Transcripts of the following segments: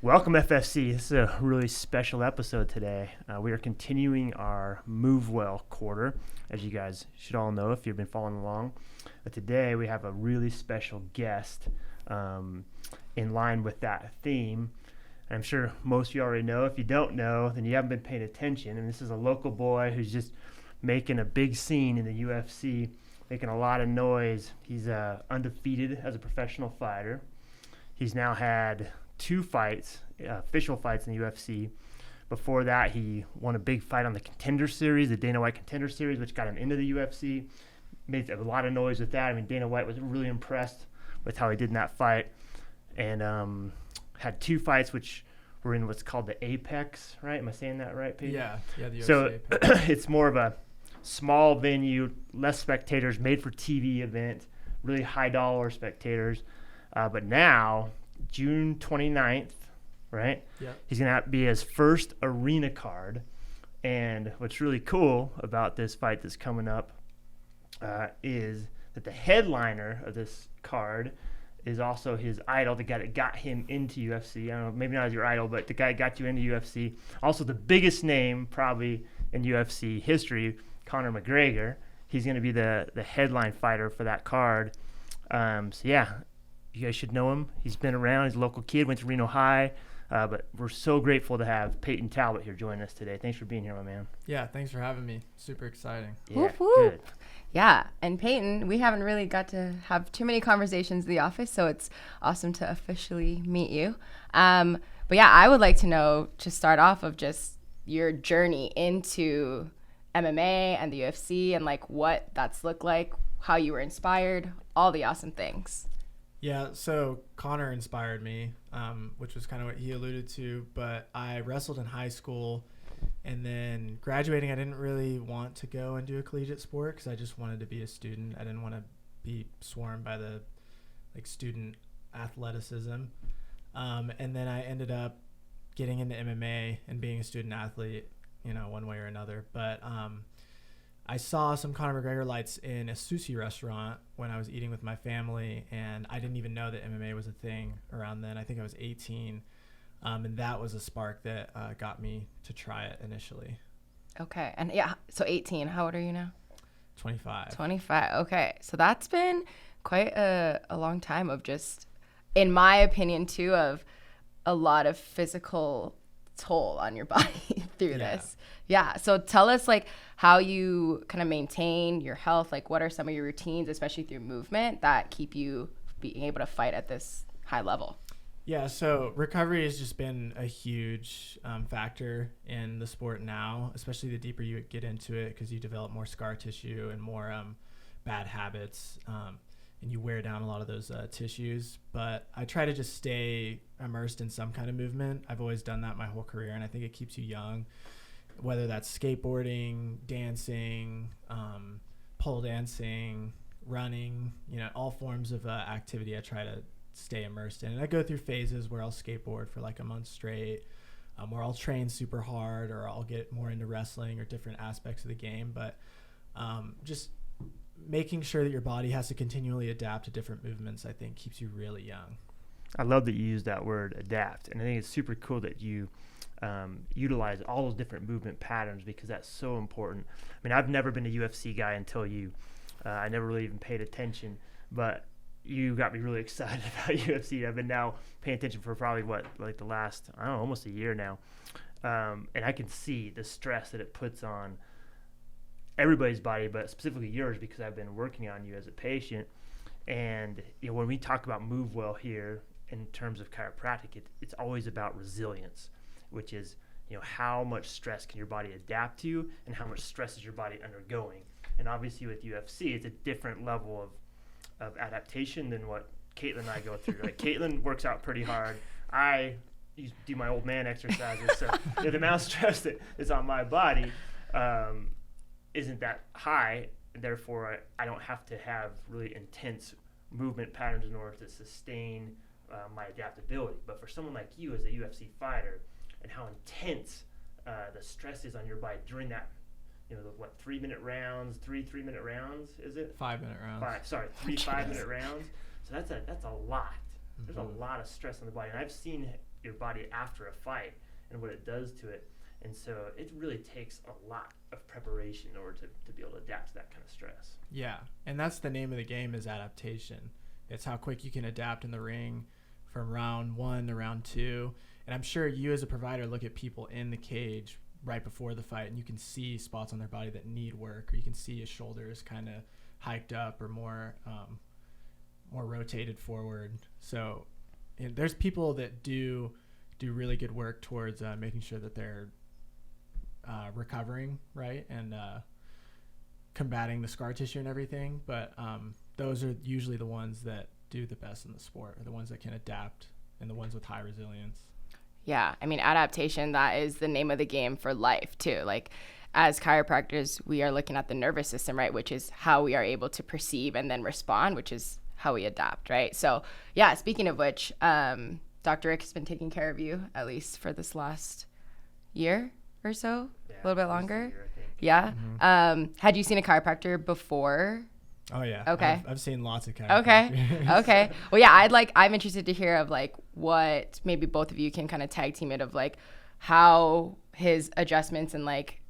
Welcome, FFC. This is a really special episode today. We are continuing our Move Well quarter, as you guys should all know if you've been following along. But today we have a really special guest in line with that theme. And I'm sure most of you already know. If you don't know, then you haven't been paying attention. And this is a local boy who's just making a big scene in the UFC, making a lot of noise. He's undefeated as a professional fighter. He's now had 2 fights, official fights in the UFC. Before that, he won a big fight on the Contender Series, the Dana White Contender Series, which got him into the UFC. Made a lot of noise with that. I mean, Dana White was really impressed with how he did in that fight. And had 2 fights, which were in what's called the Apex, right? Am I saying that right, Pete? Yeah, the UFC so Apex. It's more of a small venue, less spectators, made for TV event, really high dollar spectators. But now, June 29th, right? Yep. He's going to be his first arena card. And what's really cool about this fight that's coming up is that the headliner of this card is also his idol, the guy that got him into UFC. I don't know, maybe not as your idol, but the guy that got you into UFC. Also the biggest name probably in UFC history, Conor McGregor. He's going to be the headline fighter for that card. So yeah, you guys should know him. He's been around. He's a local kid, went to Reno High. But we're so grateful to have Peyton Talbot here joining us today. Thanks for being here, my man. Yeah, thanks for having me. Super exciting. Yeah, Whoop, whoop. good. Yeah, and Peyton, we haven't really got to have too many conversations in the office, so it's awesome to officially meet you. But yeah, I would like to know, to start off, of just your journey into MMA and the UFC and like what that's looked like, how you were inspired, all the awesome things. Yeah, so Connor inspired me, which was kind of what he alluded to, but I wrestled in high school, and then graduating, I didn't really want to go and do a collegiate sport because I just wanted to be a student. I didn't want to be swarmed by the student athleticism. And then I ended up getting into MMA and being a student athlete, one way or another. But I saw some Conor McGregor lights in a sushi restaurant when I was eating with my family, and I didn't even know that MMA was a thing around then. I think I was 18, and that was a spark that got me to try it initially. Okay, and yeah, so 18. How old are you now? 25. 25. Okay, so that's been quite a long time of just, in my opinion, too, of a lot of physical toll on your body through this. Yeah. So tell us how you kind of maintain your health. What are some of your routines, especially through movement, that keep you being able to fight at this high level? Yeah. So recovery has just been a huge factor in the sport now, especially the deeper you get into it, because you develop more scar tissue and more bad habits, and you wear down a lot of those tissues. But I try to just stay immersed in some kind of movement. I've always done that my whole career, and I think it keeps you young, whether that's skateboarding, dancing, pole dancing, running, all forms of activity I try to stay immersed in. And I go through phases where I'll skateboard for a month straight, or I'll train super hard, or I'll get more into wrestling or different aspects of the game. But just making sure that your body has to continually adapt to different movements, I think, keeps you really young. I love that you use that word, adapt. And I think it's super cool that you utilize all those different movement patterns, because that's so important. I mean, I've never been a UFC guy until you. I never really even paid attention, but you got me really excited about UFC. I've been now paying attention for probably the last, I don't know, almost a year now. And I can see the stress that it puts on everybody's body, but specifically yours, because I've been working on you as a patient. And when we talk about Move Well here in terms of chiropractic, it's always about resilience, which is how much stress can your body adapt to, and how much stress is your body undergoing. And obviously with UFC, it's a different level of adaptation than what Caitlin and I go through. Caitlin works out pretty hard. I do my old man exercises, so the amount of stress that is on my body isn't that high. Therefore, I don't have to have really intense movement patterns in order to sustain my adaptability. But for someone like you as a UFC fighter, and how intense the stress is on your body during that, 3-minute rounds, 3-minute rounds, is it? 5-minute rounds. Three 5-minute rounds. So that's a lot. There's a lot of stress on the body. And I've seen your body after a fight and what it does to it. And so it really takes a lot of preparation in order to be able to adapt to that kind of stress. Yeah, and that's the name of the game, is adaptation. It's how quick you can adapt in the ring from round 1 to round 2. And I'm sure you as a provider look at people in the cage right before the fight, and you can see spots on their body that need work, or you can see his shoulders kind of hiked up or more rotated forward. So there's people that do really good work towards making sure that they're recovering, right, and combating the scar tissue and everything. But those are usually the ones that do the best in the sport, or the ones that can adapt, and the ones with high resilience. Yeah, I mean, adaptation, that is the name of the game for life too. Like, as chiropractors, we are looking at the nervous system, right, which is how we are able to perceive and then respond, which is how we adapt, right? So yeah, speaking of which, Dr. Rick has been taking care of you at least for this last year or so, a little bit longer. Year, I think. Yeah. Mm-hmm. Had you seen a chiropractor before? Oh yeah. Okay. I've seen lots of chiropractors. Okay. Well, yeah, I'm interested to hear of like what maybe both of you can kind of tag team it, of like how his adjustments and like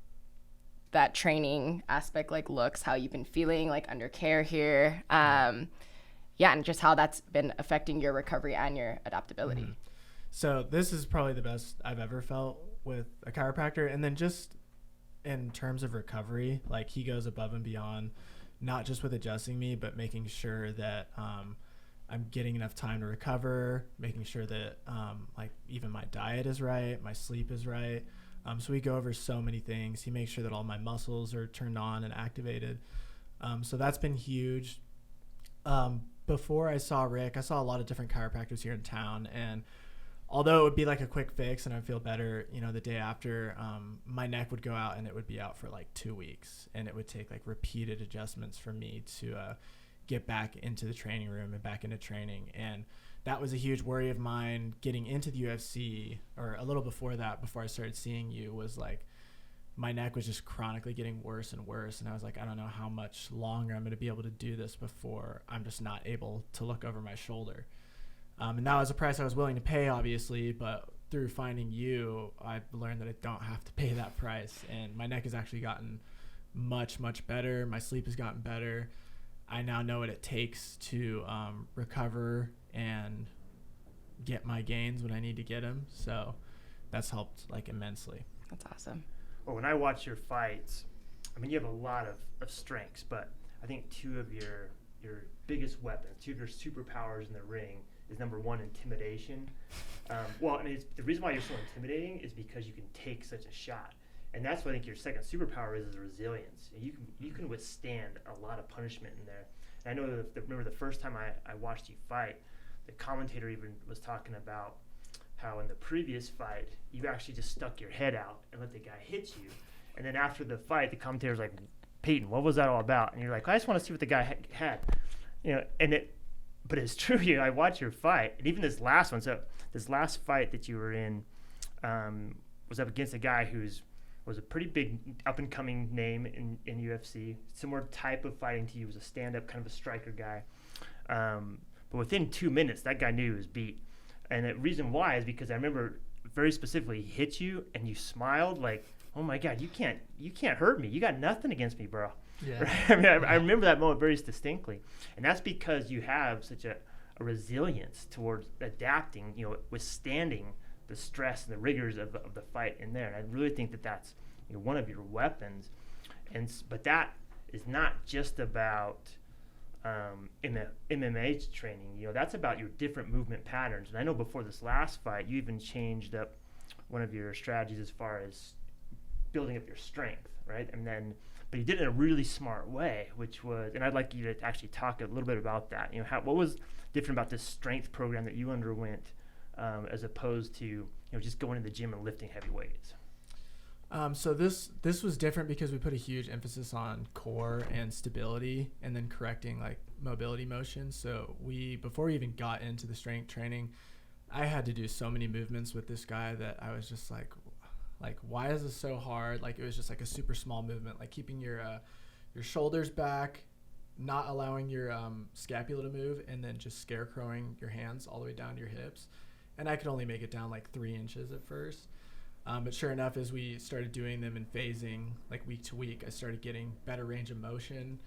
that training aspect like looks, how you've been feeling like under care here. Yeah, and just how that's been affecting your recovery and your adaptability. Mm-hmm. So this is probably the best I've ever felt with a chiropractor. And then just in terms of recovery, like he goes above and beyond, not just with adjusting me, but making sure that I'm getting enough time to recover, making sure that like even my diet is right, my sleep is right. So we go over so many things. He makes sure that all my muscles are turned on and activated. So that's been huge. Before I saw Rick, I saw a lot of different chiropractors here in town, and although it would be like a quick fix and I'd feel better, the day after, my neck would go out and it would be out for like 2 weeks, and it would take like repeated adjustments for me to get back into the training room and back into training. And that was a huge worry of mine getting into the UFC, or a little before that, before I started seeing you, was like my neck was just chronically getting worse and worse. And I was like, I don't know how much longer I'm going to be able to do this before I'm just not able to look over my shoulder. And that was a price I was willing to pay, obviously, but through finding you, I learned that I don't have to pay that price. And my neck has actually gotten much, much better. My sleep has gotten better. I now know what it takes to recover and get my gains when I need to get them. So that's helped like immensely. That's awesome. Well, when I watch your fights, I mean, you have a lot of strengths, but I think two of your biggest weapons, two of your superpowers in the ring is, number one, intimidation. The reason why you're so intimidating is because you can take such a shot. And that's what I think your second superpower is resilience. You can withstand a lot of punishment in there. And I know remember the first time I watched you fight, the commentator even was talking about how in the previous fight, you actually just stuck your head out and let the guy hit you. And then after the fight, the commentator's like, Peyton, what was that all about? And you're like, I just want to see what the guy had. But it's true. I watched your fight, and even this last one. So this last fight that you were in was up against a guy was a pretty big up-and-coming name in UFC. Similar type of fighting to you, was a stand-up kind of a striker guy. But within 2 minutes, that guy knew he was beat. And the reason why is because I remember very specifically he hit you, and you smiled like, "Oh my God, you can't hurt me. You got nothing against me, bro." Yeah. Right? I mean, I remember that moment very distinctly, and that's because you have such a resilience towards adapting, withstanding the stress and the rigors of the fight in there. And I really think that that's one of your weapons. But that is not just about MMA training. That's about your different movement patterns. And I know before this last fight, you even changed up one of your strategies as far as building up your strength, right? But you did it in a really smart way, which was, and I'd like you to actually talk a little bit about that. What was different about this strength program that you underwent, as opposed to just going to the gym and lifting heavy weights? So this was different because we put a huge emphasis on core and stability, and then correcting like mobility motion. So before we even got into the strength training, I had to do so many movements with this guy that I was just like, why is this so hard? Like, it was just like a super small movement, like keeping your shoulders back, not allowing your scapula to move, and then just scarecrowing your hands all the way down to your hips. and I could only make it down like 3 inches at first. But sure enough, as we started doing them and phasing like week to week, I started getting better range of motion.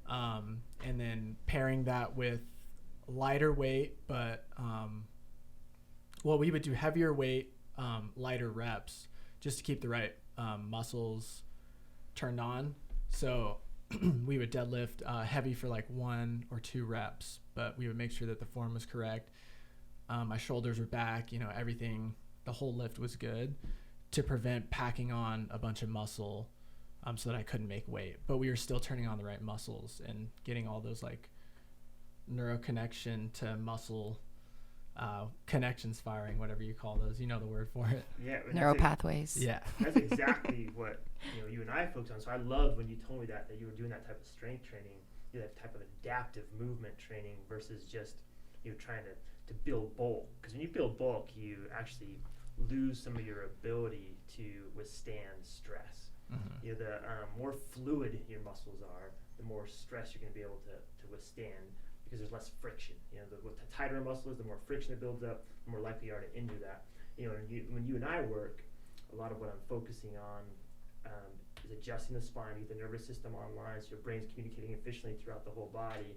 And then pairing that with lighter weight, but we would do heavier weight, lighter reps just to keep the right muscles turned on. So we would deadlift heavy for like 1 or 2 reps, but we would make sure that the form was correct. My shoulders were back, everything, the whole lift was good to prevent packing on a bunch of muscle so that I couldn't make weight. But we were still turning on the right muscles and getting all those like neuroconnection to muscle connections firing, whatever you call those. You know the word for it. Yeah. Neural pathways. Yeah. That's exactly what you and I focus on. So I loved when you told me that you were doing that type of strength training, that type of adaptive movement training versus just trying to build bulk. Because when you build bulk, you actually lose some of your ability to withstand stress. Mm-hmm. The more fluid your muscles are, the more stress you're going to be able to withstand, because there's less friction. The tighter a muscle is, the more friction it builds up, the more likely you are to injure that. When you and I work, a lot of what I'm focusing on is adjusting the spine, get the nervous system online so your brain's communicating efficiently throughout the whole body.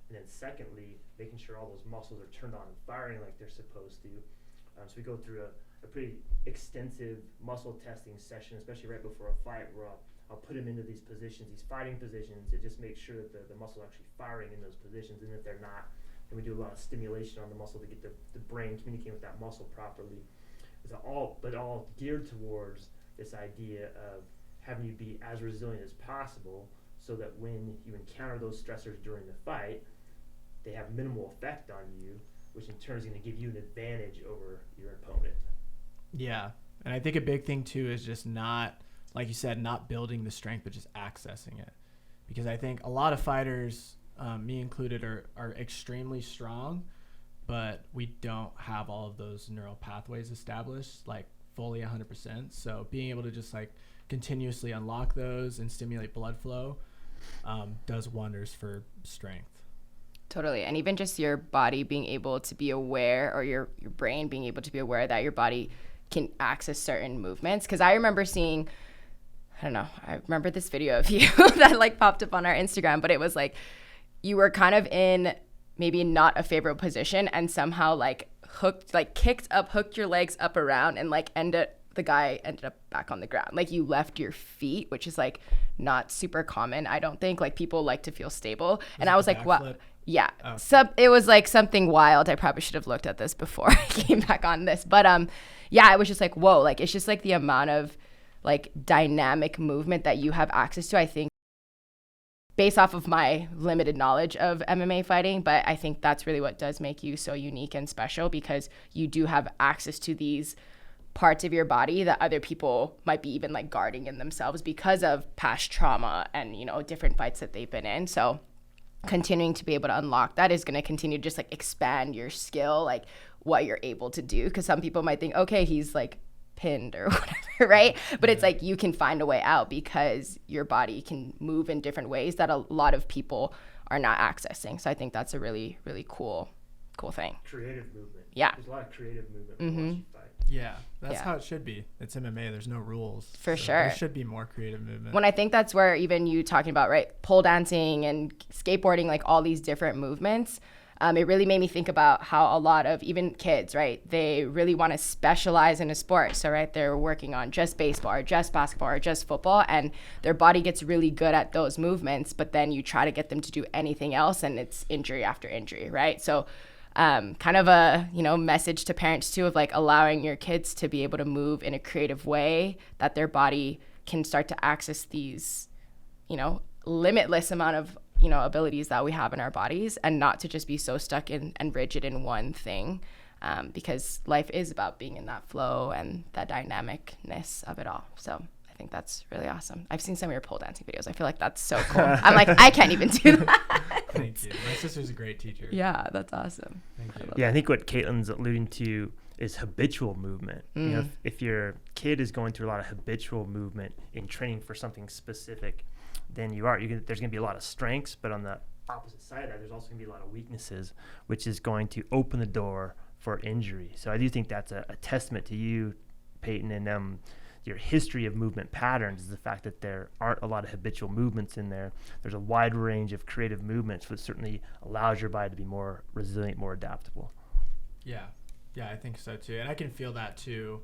And then secondly, making sure all those muscles are turned on and firing like they're supposed to. So we go through a pretty extensive muscle testing session, especially right before a fight, where I'll put him into these positions, these fighting positions, and just make sure that the muscle are actually firing in those positions. And if they're not, then we do a lot of stimulation on the muscle to get the brain communicating with that muscle properly. It's all geared towards this idea of having you be as resilient as possible, so that when you encounter those stressors during the fight, they have minimal effect on you, which in turn is going to give you an advantage over your opponent. Yeah. And I think a big thing too is just not, like you said, not building the strength, but just accessing it. Because I think a lot of fighters, me included, are extremely strong, but we don't have all of those neural pathways established, like fully 100%. So being able to just like continuously unlock those and stimulate blood flow does wonders for strength. Totally. And even just your body being able to be aware, or your brain being able to be aware that your body can access certain movements. Because I remember seeing, I remember this video of you that like popped up on our Instagram, but it was like you were kind of in maybe not a favorable position and somehow like hooked your legs up around and like the guy ended up back on the ground. Like you left your feet, which is like not super common. I don't think like people like to feel stable. And I was like, what? Yeah. Oh. So it was like something wild. I probably should have looked at this before I came back on this. But yeah, I was just like, whoa, like it's just like the amount of like dynamic movement that you have access to, I think, based off of my limited knowledge of MMA fighting. But I think that's really what does make you so unique and special, because you do have access to these parts of your body that other people might be even like guarding in themselves because of past trauma and, different fights that they've been in. So continuing to be able to unlock that is going to continue to just like expand your skill, like what you're able to do. Because some people might think, okay, he's like pinned or whatever, right? But it's like you can find a way out because your body can move in different ways that a lot of people are not accessing. So I think that's a really, really cool thing. Creative movement. Yeah. There's a lot of creative movement when you fight. Yeah, that's how it should be. It's MMA. There's no rules. For sure. There should be more creative movement. When I think that's where even you talking about, right, pole dancing and skateboarding, like all these different movements, it really made me think about how a lot of even kids, right, they really want to specialize in a sport. So, right, they're working on just baseball or just basketball or just football, and their body gets really good at those movements, but then you try to get them to do anything else and it's injury after injury, right? So kind of a, message to parents too, of like allowing your kids to be able to move in a creative way that their body can start to access these, limitless amount of, abilities that we have in our bodies, and not to just be so stuck in and rigid in one thing, because life is about being in that flow and that dynamicness of it all. So I think that's really awesome. I've seen some of your pole dancing videos. I feel like that's so cool. I'm like, I can't even do that. Thank you. My sister's a great teacher. Yeah, that's awesome. Thank you. Yeah, I think what Caitlin's alluding to is habitual movement. If your kid is going through a lot of habitual movement in training for something specific, then there's going to be a lot of strengths, but on the opposite side of that, there's also going to be a lot of weaknesses, which is going to open the door for injury. So I do think that's a testament to you, Peyton, and your history of movement patterns is the fact that there aren't a lot of habitual movements in there. There's a wide range of creative movements, which certainly allows your body to be more resilient, more adaptable. Yeah, I think so too. And I can feel that too.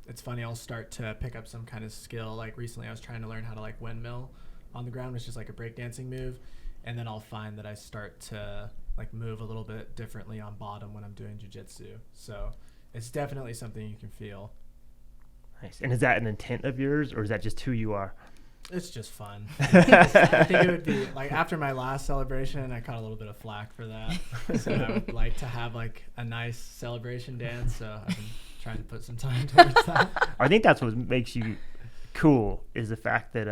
It's funny, I'll start to pick up some kind of skill. Like recently I was trying to learn how to like windmill on the ground, which is like a breakdancing move. And then I'll find that I start to like move a little bit differently on bottom when I'm doing jiu-jitsu. So it's definitely something you can feel. Nice. And is that an intent of yours, or is that just who you are? It's just fun. I think it would be like after my last celebration, I caught a little bit of flack for that. So I would like to have like a nice celebration dance. So I've been trying to put some time towards that. I think that's what makes you cool, is the fact that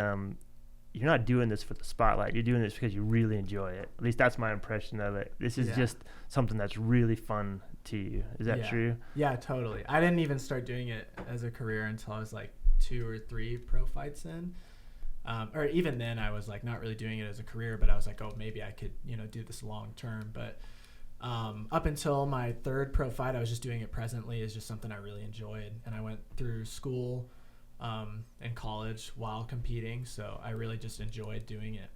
you're not doing this for the spotlight. You're doing this because you really enjoy it. At least that's my impression of it. This is just something that's really fun to you. Is that true? Yeah, totally. I didn't even start doing it as a career until I was like 2 or 3 pro fights in. Or even then I was like not really doing it as a career, but I was like, oh, maybe I could, do this long term. But up until my 3rd pro fight, I was just doing it presently. It's just something I really enjoyed. And I went through school and college while competing. So I really just enjoyed doing it.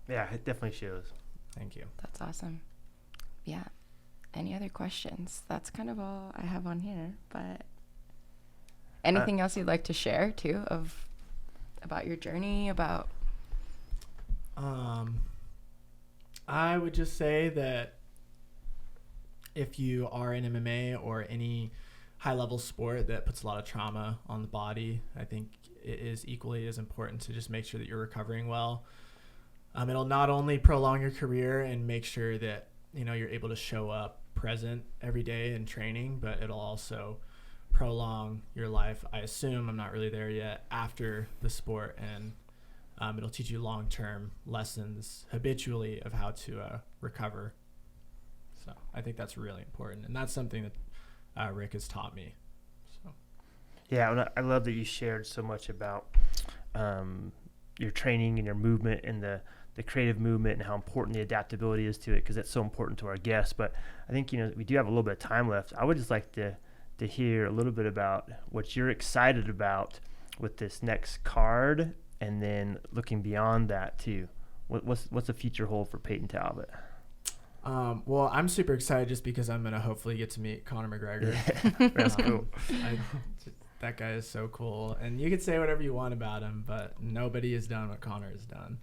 Yeah, it definitely shows. Thank you. That's awesome. Yeah. Any other questions? That's kind of all I have on here, but anything else you'd like to share too about your journey, about? I would just say that if you are in MMA or any high level sport that puts a lot of trauma on the body, I think it is equally as important to just make sure that you're recovering well. It'll not only prolong your career and make sure that, you're able to show up present every day in training, but it'll also prolong your life. I assume, I'm not really there yet, after the sport, and it'll teach you long-term lessons habitually of how to recover. So I think that's really important, and that's something that Rick has taught me. So yeah, I love that you shared so much about your training and your movement and the creative movement and how important the adaptability is to it, because that's so important to our guests. But I think we do have a little bit of time left. I would just like to hear a little bit about what you're excited about with this next card, and then looking beyond that too. What's the future hold for Peyton Talbot? Well, I'm super excited just because I'm gonna hopefully get to meet Conor McGregor. Yeah, that's cool. That guy is so cool, and you could say whatever you want about him, but nobody has done what Conor has done.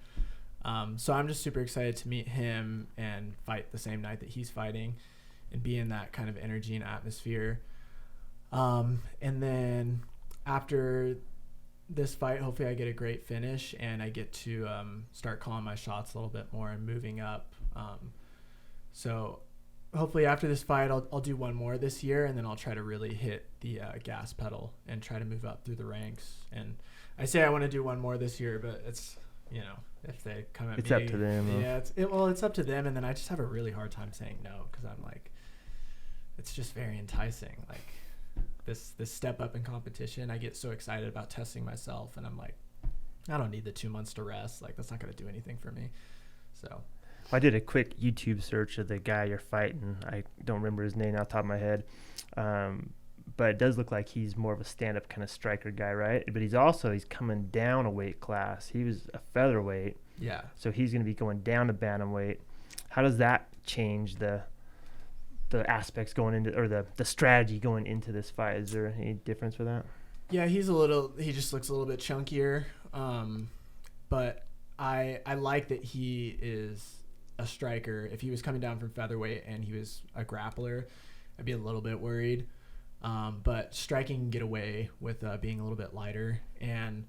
So I'm just super excited to meet him and fight the same night that he's fighting, and be in that kind of energy and atmosphere. And then after this fight, hopefully I get a great finish and I get to start calling my shots a little bit more and moving up. So hopefully after this fight, I'll do one more this year, and then I'll try to really hit the gas pedal and try to move up through the ranks. And I say I want to do one more this year, but it's, if they come at me. It's up to them. Yeah, it's up to them. And then I just have a really hard time saying no, because I'm like, it's just very enticing. Like this step up in competition, I get so excited about testing myself, and I'm like, I don't need the 2 months to rest. Like, that's not going to do anything for me. So I did a quick YouTube search of the guy you're fighting. I don't remember his name off the top of my head. But it does look like he's more of a stand-up kind of striker guy, right? But he's coming down a weight class. He was a featherweight. Yeah. So he's going to be going down to bantamweight. How does that change the aspects going into, or the strategy going into this fight? Is there any difference with that? Yeah, he just looks a little bit chunkier. But I like that he is a striker. If he was coming down from featherweight and he was a grappler, I'd be a little bit worried. But striking can get away with being a little bit lighter. And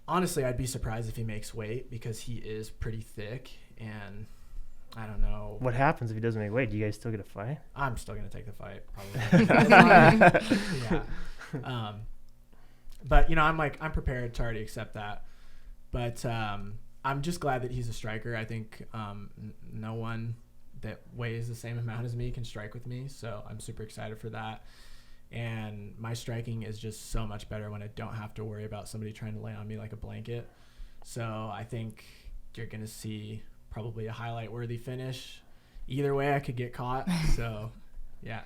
honestly, I'd be surprised if he makes weight, because he is pretty thick, and I don't know. What happens if he doesn't make weight? Do you guys still get a fight? I'm still going to take the fight, probably. Yeah. But, I'm prepared to already accept that. But I'm just glad that he's a striker. I think no one that weighs the same amount as me can strike with me, so I'm super excited for that. And my striking is just so much better when I don't have to worry about somebody trying to lay on me like a blanket. So I think you're going to see probably a highlight-worthy finish. Either way, I could get caught, so Yeah.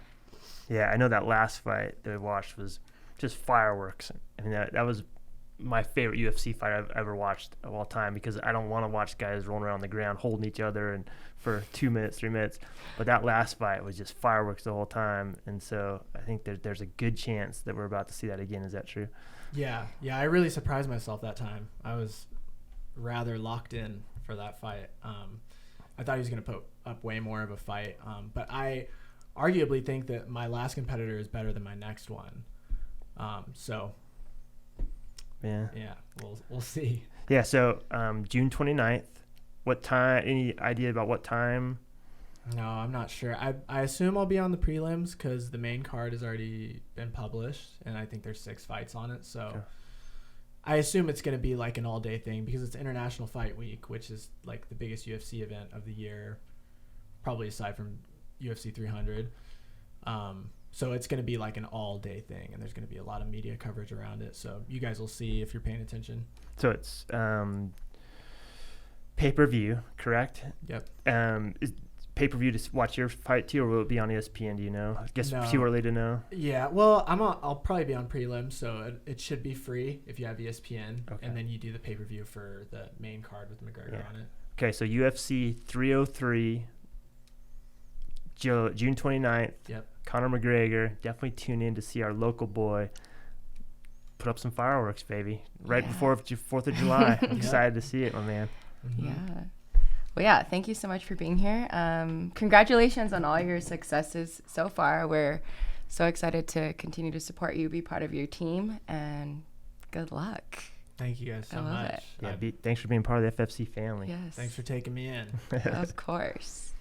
Yeah, I know that last fight that we watched was just fireworks. I mean, that was my favorite UFC fight I've ever watched of all time, because I don't want to watch guys rolling around on the ground holding each other and for 2 minutes, 3 minutes. But that last fight was just fireworks the whole time. And so I think there's a good chance that we're about to see that again. Is that true? Yeah. I really surprised myself that time. I was rather locked in for that fight. I thought he was going to put up way more of a fight. But I arguably think that my last competitor is better than my next one. So yeah, we'll see. Yeah. So June 29th. What time? Any idea about what time? No, I'm not sure. I assume I'll be on the prelims because the main card has already been published, and I think there's 6 fights on it. So Okay. I assume it's going to be like an all-day thing because it's International Fight Week, which is like the biggest UFC event of the year, probably aside from UFC 300. So it's going to be like an all-day thing, and there's going to be a lot of media coverage around it. So you guys will see if you're paying attention. So it's pay-per-view, correct? Yep. Is pay-per-view to watch your fight too, or will it be on ESPN? Do you know? I guess No. too early to know. Yeah, well, I'll probably be on prelims, so it should be free if you have ESPN, Okay. and then you do the pay-per-view for the main card with McGregor Yeah. on it. Okay, so UFC 303, June 29th. Yep. Conor McGregor. Definitely tune in to see our local boy put up some fireworks, baby. Right before 4th of July. I'm excited to see it, my man. Mm-hmm. Yeah. Well, yeah, thank you so much for being here. Congratulations on all your successes so far. We're so excited to continue to support you, be part of your team, and good luck. Thank you guys so I love much. it. Yeah, thanks for being part of the FFC family. Yes. Thanks for taking me in. Of course.